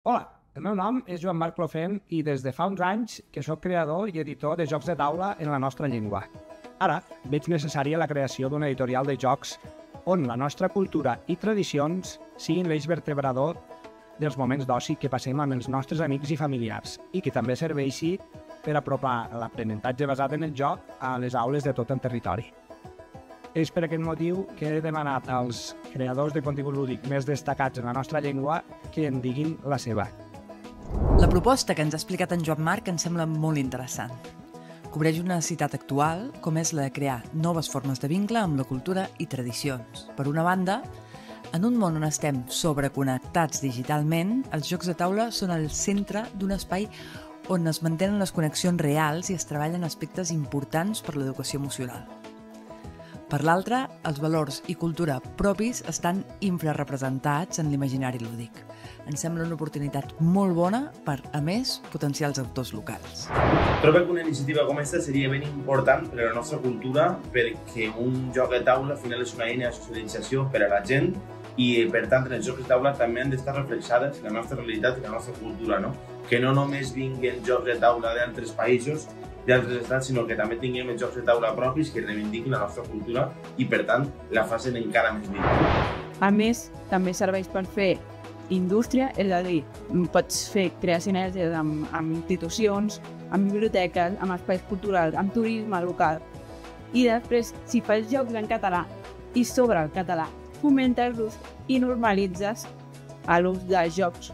Hola, el meu nom és Joan Marc Clofent i des de fa uns anys que sóc creador i editor de jocs de taula en la nostra llengua. Ara veig necessària la creació d'una editorial de jocs on la nostra cultura i tradicions siguin l'eix vertebrador dels moments d'oci que passem amb els nostres amics i familiars i que també serveixi per apropar l'aprenentatge basat en el joc a les aules de tot el territori. És per aquest motiu que he demanat als creadors de contingut lúdic més destacats en la nostra llengua que en diguin la seva. La proposta que ens ha explicat en Joan Marc ens sembla molt interessant. Cobreix una necessitat actual, com és la de crear noves formes de vincle amb la cultura i tradicions. Per una banda, en un món on estem sobreconnectats digitalment, els jocs de taula són el centre d'un espai on es mantenen les connexions reals i es treballen aspectes importants per l'educació emocional. Per l'altra, els valors i cultura propis estan infrarrepresentats en l'imaginari lúdic. Ens sembla una oportunitat molt bona per, a més, potenciar els autors locals. Trobo que una iniciativa com aquesta seria ben important per a la nostra cultura perquè un joc de taula al final és una eina de socialització per a la gent i per tant en els jocs de taula també han d'estar reflexades la nostra realitat i la nostra cultura, no? Que no només vinguin jocs de taula d'altres països, d'altres estats, sinó que també tinguem els jocs de taula propis que reivindiquin la nostra cultura i, per tant, la facin encara més viva. A més, també serveix per fer indústria, és a dir, pots fer crear sinergies amb institucions, amb biblioteques, amb espais culturals, amb turisme local. I després, si fas jocs en català i sobre el català, fomentes l'ús i normalitzes l'ús de jocs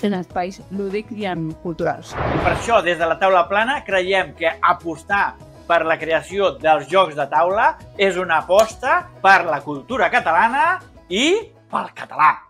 en espais lúdics i culturals. I per això, des de la taula plana, creiem que apostar per la creació dels jocs de taula és una aposta per la cultura catalana i pel català.